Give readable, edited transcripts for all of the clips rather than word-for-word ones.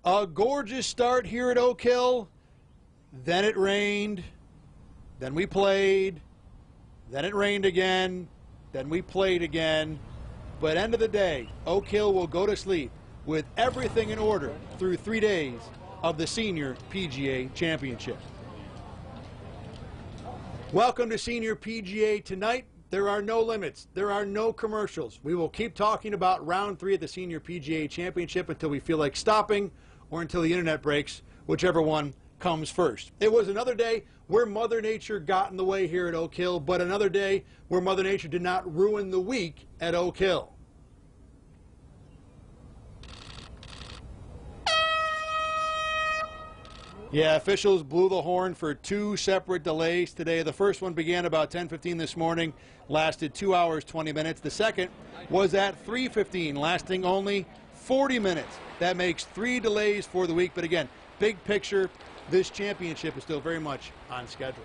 A gorgeous start here at Oak Hill. Then it rained. Then we played. Then it rained again. Then we played again. But end of the day, Oak Hill will go to sleep with everything in order through 3 days of the Senior PGA Championship. Welcome to Senior PGA tonight. There are no limits. There are no commercials. We will keep talking about round 3 of the Senior PGA Championship until we feel like stopping or until the internet breaks, whichever one comes first. It was another day where Mother Nature got in the way here at Oak Hill, but another day where Mother Nature did not ruin the week at Oak Hill. Yeah, officials blew the horn for 2 separate delays today. The first one began about 10:15 this morning, lasted 2 hours, 20 minutes. The second was at 3:15, lasting only 40 minutes. That makes 3 delays for the week. But again, big picture, this championship is still very much on schedule.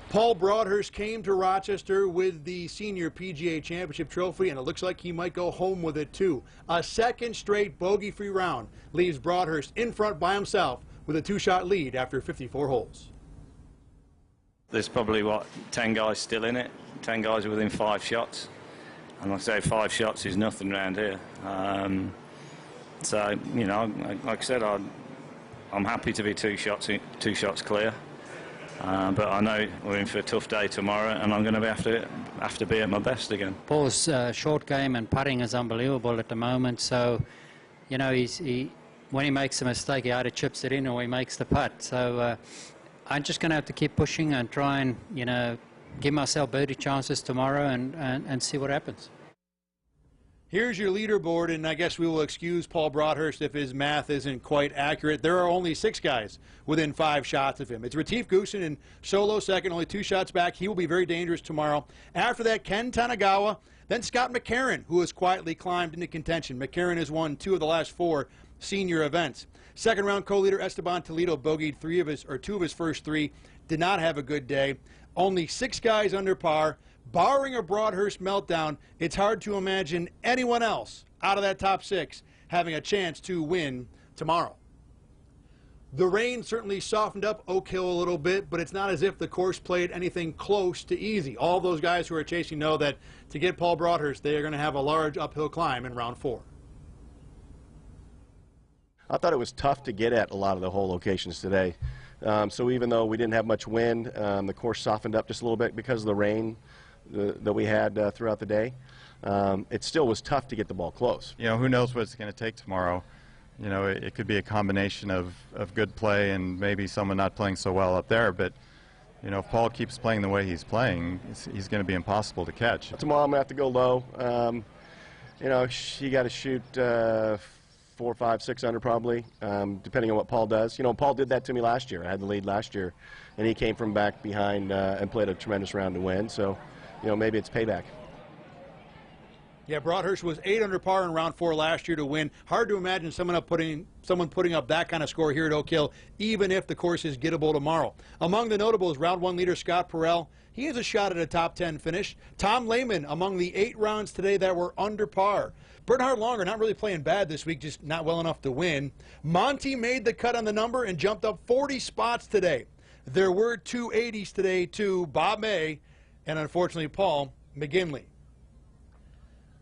Paul Broadhurst came to Rochester with the Senior PGA Championship trophy, and it looks like he might go home with it too. A second straight bogey-free round leaves Broadhurst in front by himself with a 2-shot lead after 54 holes. There's probably, 10 guys still in it. 10 guys are within 5 shots. And like I say, 5 shots is nothing around here. So, you know, like I said, I'm happy to be 2 shots clear. But I know we're in for a tough day tomorrow, and I'm going to have to be at my best again. Paul's short game and putting is unbelievable at the moment. So, you know, when he makes a mistake, he either chips it in or he makes the putt. So I'm just going to have to keep pushing and try and, you know, give myself birdie chances tomorrow and see what happens. Here's your leaderboard, and I guess we will excuse Paul Broadhurst if his math isn't quite accurate. There are only 6 guys within 5 shots of him. It's Retief Goosen in solo second, only 2 shots back. He will be very dangerous tomorrow. After that, Ken Tanagawa, then Scott McCarron, who has quietly climbed into contention. McCarron has won 2 of the last 4 senior events. Second round co-leader Esteban Toledo bogeyed 2 of his first 3, did not have a good day. Only 6 guys under par. Barring a Broadhurst meltdown, it's hard to imagine anyone else out of that top 6 having a chance to win tomorrow. The rain certainly softened up Oak Hill a little bit, but it's not as if the course played anything close to easy. All those guys who are chasing know that to get Paul Broadhurst, they are going to have a large uphill climb in round 4. I thought it was tough to get at a lot of the hole locations today. So even though we didn't have much wind, the course softened up just a little bit because of the rain that we had throughout the day. It still was tough to get the ball close. You know, who knows what it's going to take tomorrow. You know, it could be a combination of good play and maybe someone not playing so well up there, but you know, if Paul keeps playing the way he's playing, he's going to be impossible to catch. Tomorrow I'm going to have to go low. You know, you got to shoot 4, 5, 6 under probably, depending on what Paul does. You know, Paul did that to me last year. I had the lead last year, and he came from back behind and played a tremendous round to win. So, you know, maybe it's payback. Yeah, Broadhurst was 8 under par in round 4 last year to win. Hard to imagine someone putting up that kind of score here at Oak Hill, even if the course is gettable tomorrow. Among the notables, round 1 leader Scott Perrell. He has a shot at a top 10 finish. Tom Lehman among the 8 rounds today that were under par. Bernhard Longer not really playing bad this week, just not well enough to win. Monty made the cut on the number and jumped up 40 spots today. There were 2 80s today too, Bob May and unfortunately Paul McGinley.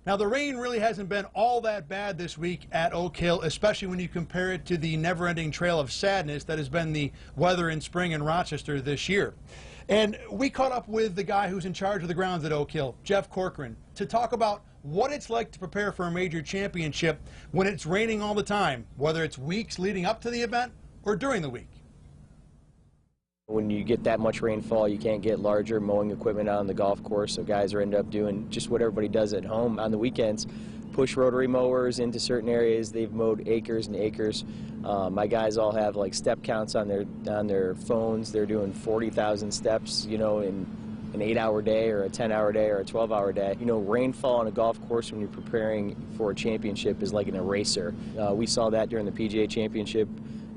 Now the rain really hasn't been all that bad this week at Oak Hill, especially when you compare it to the never-ending trail of sadness that has been the weather in spring in Rochester this year. And we caught up with the guy who's in charge of the grounds at Oak Hill, Jeff Corcoran, to talk about what it's like to prepare for a major championship when it's raining all the time, whether it's weeks leading up to the event or during the week. When you get that much rainfall, you can't get larger mowing equipment out on the golf course, so guys are end up doing just what everybody does at home on the weekends. Push rotary mowers into certain areas. They've mowed acres and acres. My guys all have like step counts on their phones. They're doing 40,000 steps, you know, in an 8-hour day or a 10-hour day or a 12-hour day. You know, rainfall on a golf course when you're preparing for a championship is like an eraser. We saw that during the PGA Championship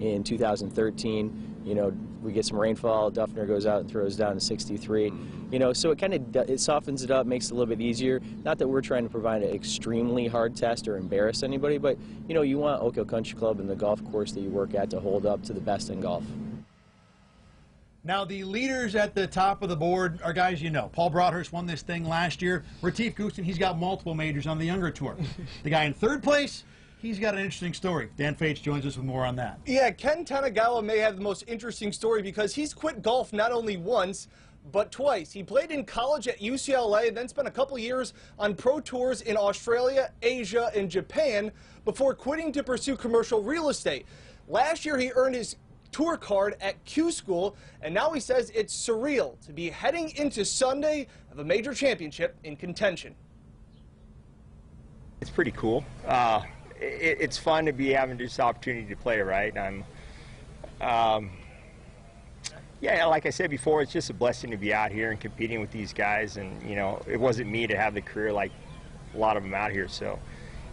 in 2013. You know, we get some rainfall, Duffner goes out and throws down to 63. You know, so it kind of it softens it up, makes it a little bit easier. Not that we're trying to provide an extremely hard test or embarrass anybody, but you know, you want Oak Hill Country Club and the golf course that you work at to hold up to the best in golf. Now, the leaders at the top of the board are guys you know. Paul Broadhurst won this thing last year. Retief Goosen, he's got multiple majors on the younger tour. The guy in third place, he's got an interesting story. Dan Fates joins us with more on that. Yeah, Ken Tanagawa may have the most interesting story because he's quit golf not only once, but twice. He played in college at UCLA and then spent a couple years on pro tours in Australia, Asia, and Japan before quitting to pursue commercial real estate. Last year, he earned his tour card at Q School, and now he says it's surreal to be heading into Sunday of a major championship in contention. It's pretty cool. It's fun to be having this opportunity to play, right? Yeah, like I said before, it's just a blessing to be out here and competing with these guys, and you know, it wasn't me to have the career like a lot of them out here, so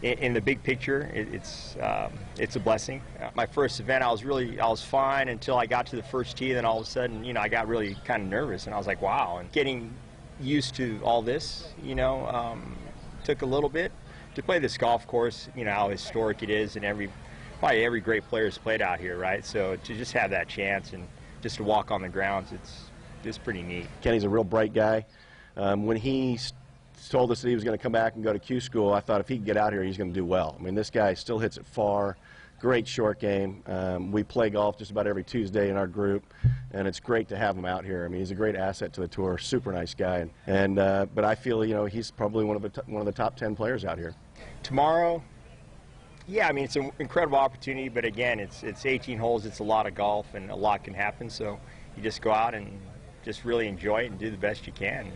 in the big picture, it's a blessing. My first event, I was fine until I got to the first tee. Then all of a sudden, you know, I got really kind of nervous, and I was like, wow. And getting used to all this, you know, took a little bit to play this golf course. You know how historic it is, and probably every great player has played out here, right? So to just have that chance and just to walk on the grounds, it's pretty neat. Kenny's a real bright guy. When he told us that he was going to come back and go to Q School, I thought if he could get out here, he's going to do well. I mean, this guy still hits it far. Great short game. We play golf just about every Tuesday in our group, and it's great to have him out here. I mean, he's a great asset to the tour. Super nice guy, but I feel, you know, he's probably one of the top 10 players out here. Tomorrow, yeah, I mean, it's an incredible opportunity, but again, it's 18 holes. It's a lot of golf, and a lot can happen. So you just go out and just really enjoy it and do the best you can.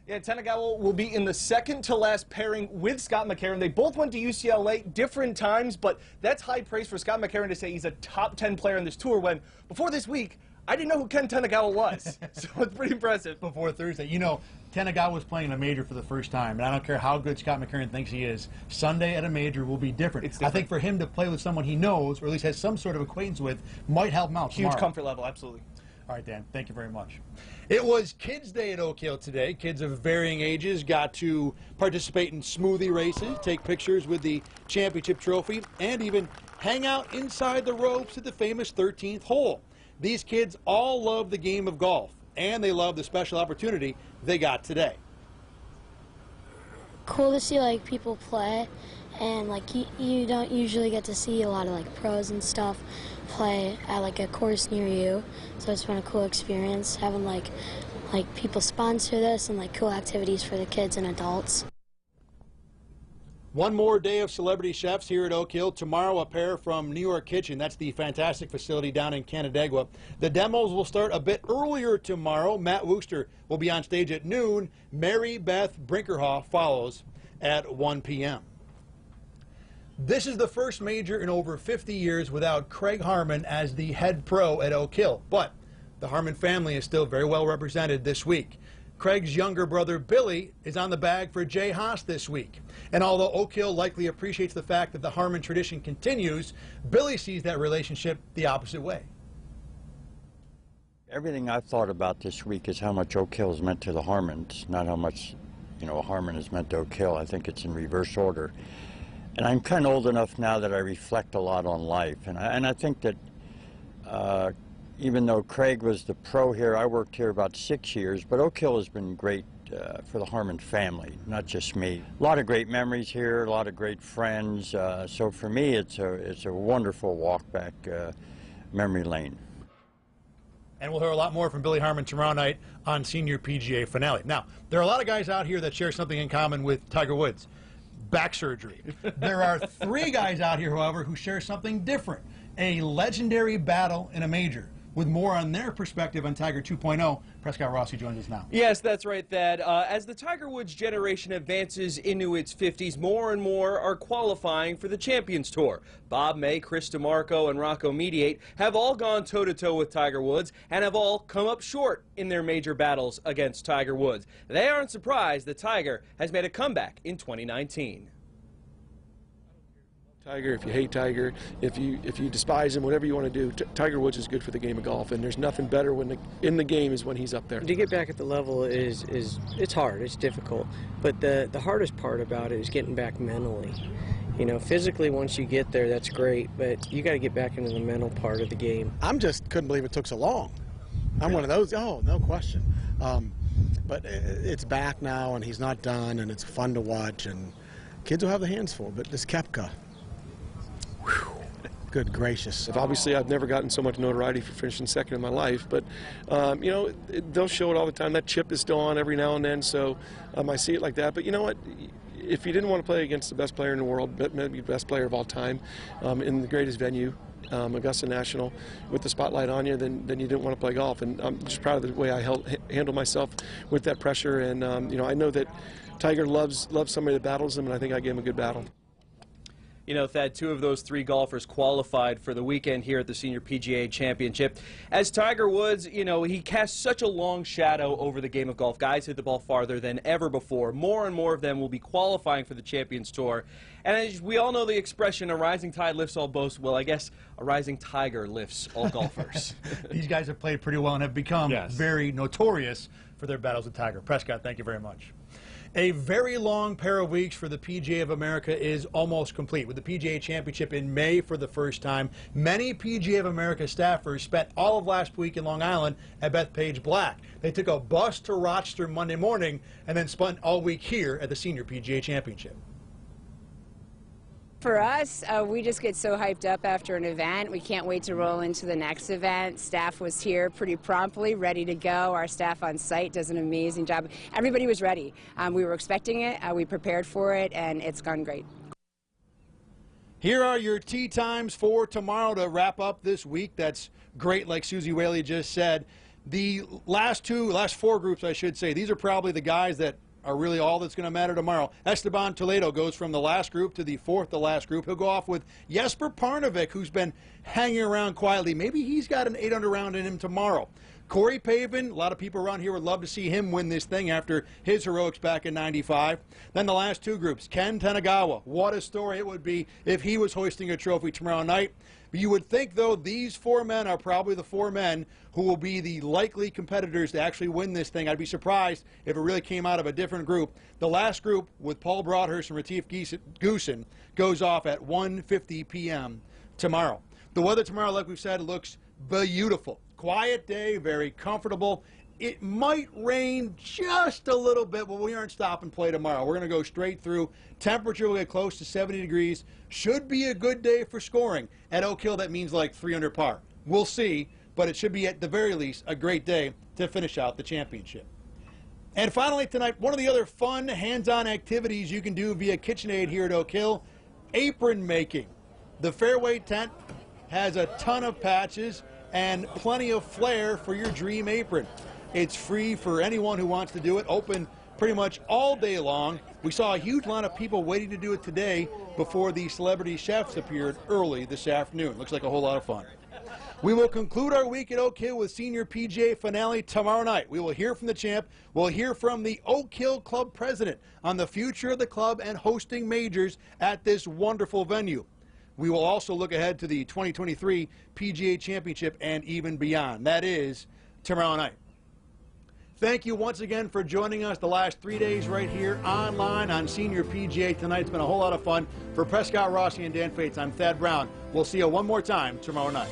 Yeah, Tanagawa will be in the second to last pairing with Scott McCarron. They both went to UCLA different times, but that's high praise for Scott McCarron to say he's a top 10 player in this tour when before this week, I didn't know who Ken Tanagawa was. So it's pretty impressive. Before Thursday, you know, Tanagawa was playing a major for the first time, and I don't care how good Scott McCarron thinks he is, Sunday at a major will be different. It's different. I think for him to play with someone he knows, or at least has some sort of acquaintance with, might help him out Huge tomorrow. comfort level, absolutely. All right, Dan, thank you very much. It was Kids Day at Oak Hill today. Kids of varying ages got to participate in smoothie races, take pictures with the championship trophy, and even hang out inside the ropes at the famous 13th hole. These kids all love the game of golf, and they love the special opportunity they got today. Cool to see like people play, and like you don't usually get to see a lot of like pros and stuff play at like a course near you, so it's been a cool experience having like people sponsor this and like cool activities for the kids and adults. One more day of celebrity chefs here at Oak Hill. Tomorrow, a pair from New York Kitchen. That's the fantastic facility down in Canandaigua. The demos will start a bit earlier tomorrow. Matt Wooster will be on stage at noon. Mary Beth Brinkerhoff follows at 1 p.m. This is the first major in over 50 years without Craig Harmon as the head pro at Oak Hill. But the Harmon family is still very well represented this week. Craig's younger brother, Billy, is on the bag for Jay Haas this week. And although Oak Hill likely appreciates the fact that the Harmon tradition continues, Billy sees that relationship the opposite way. Everything I've thought about this week is how much Oak Hill has meant to the Harmons, not how much, you know, Harmon has meant to Oak Hill. I think it's in reverse order. And I'm kind of old enough now that I reflect a lot on life. And I think that even though Craig was the pro here, I worked here about 6 years, but Oak Hill has been great for the Harmon family, not just me. A lot of great memories here, a lot of great friends. So for me, it's a wonderful walk back memory lane. And we'll hear a lot more from Billy Harmon tomorrow night on Senior PGA Finale. Now, there are a lot of guys out here that share something in common with Tiger Woods. Back surgery. There are 3 guys out here, however, who share something different. A legendary battle in a major. With more on their perspective on Tiger 2.0, Prescott Rossi joins us now. Yes, that's right, Thad. As the Tiger Woods generation advances into its 50s, more and more are qualifying for the Champions Tour. Bob May, Chris DeMarco, and Rocco Mediate have all gone toe-to-toe with Tiger Woods and have all come up short in their major battles against Tiger Woods. They aren't surprised that Tiger has made a comeback in 2019. Tiger, if you hate Tiger, if you despise him, whatever you want to do, Tiger Woods is good for the game of golf, and there's nothing better when in the game is when he's up there. To get back at the level is it's hard, it's difficult, but the hardest part about it is getting back mentally. You know, physically once you get there, that's great, but you got to get back into the mental part of the game. I'm just couldn't believe it took so long. I'm one of those. Oh, no question. But it's back now, and he's not done, and it's fun to watch, and kids will have the hands full. But this Koepka. Whew, good gracious. Obviously, I've never gotten so much notoriety for finishing second in my life, but, you know, they'll show it all the time. That chip is still on every now and then, so I see it like that. But you know what? If you didn't want to play against the best player in the world, maybe the best player of all time, in the greatest venue, Augusta National, with the spotlight on you, then you didn't want to play golf. And I'm just proud of the way I handled myself with that pressure. And, you know, I know that Tiger loves somebody that battles him, and I think I gave him a good battle. You know, Thad, 2 of those 3 golfers qualified for the weekend here at the Senior PGA Championship. As Tiger Woods, you know, he casts such a long shadow over the game of golf. Guys hit the ball farther than ever before. More and more of them will be qualifying for the Champions Tour. And as we all know the expression, a rising tide lifts all boats. Well, I guess a rising tiger lifts all golfers. These guys have played pretty well and have become very notorious for their battles with Tiger. Prescott, thank you very much. A very long pair of weeks for the PGA of America is almost complete. With the PGA Championship in May for the first time, many PGA of America staffers spent all of last week in Long Island at Bethpage Black. They took a bus to Rochester Monday morning and then spent all week here at the Senior PGA Championship. For us, we just get so hyped up after an event. We can't wait to roll into the next event. Staff was here pretty promptly, ready to go. Our staff on site does an amazing job. Everybody was ready. We were expecting it, we prepared for it, and it's gone great. Here are your tee times for tomorrow to wrap up this week. That's great, like Susie Whaley just said. The last 4 groups, I should say, these are probably the guys that are really all that's going to matter tomorrow. Esteban Toledo goes from the last group to the 4th to last group. He'll go off with Jesper Parnevik, who's been hanging around quietly. Maybe he's got an 8-under round in him tomorrow. Corey Pavin, a lot of people around here would love to see him win this thing after his heroics back in '95. Then the last 2 groups, Ken Tanagawa. What a story it would be if he was hoisting a trophy tomorrow night. You would think, though, these 4 men are probably the 4 men who will be the likely competitors to actually win this thing. I'd be surprised if it really came out of a different group. The last group, with Paul Broadhurst and Retief Goosen, goes off at 1:50 p.m. tomorrow. The weather tomorrow, like we've said, looks beautiful. Quiet day, very comfortable. It might rain just a little bit, but we aren't stopping play tomorrow. We're going to go straight through. Temperature will get close to 70 degrees. Should be a good day for scoring. At Oak Hill, that means like 3 under par. We'll see, but it should be at the very least a great day to finish out the championship. And finally tonight, one of the other fun hands-on activities you can do via KitchenAid here at Oak Hill, apron making. The Fairway tent has a ton of patches and plenty of flair for your dream apron. It's free for anyone who wants to do it, open pretty much all day long. We saw a huge line of people waiting to do it today before the celebrity chefs appeared early this afternoon. Looks like a whole lot of fun. We will conclude our week at Oak Hill with Senior PGA finale tomorrow night. We will hear from the champ. We'll hear from the Oak Hill Club president on the future of the club and hosting majors at this wonderful venue. We will also look ahead to the 2023 PGA Championship and even beyond. That is tomorrow night. Thank you once again for joining us the last 3 days right here online on Senior PGA tonight. It's been a whole lot of fun. For Prescott Rossi and Dan Fates, I'm Thad Brown. We'll see you one more time tomorrow night.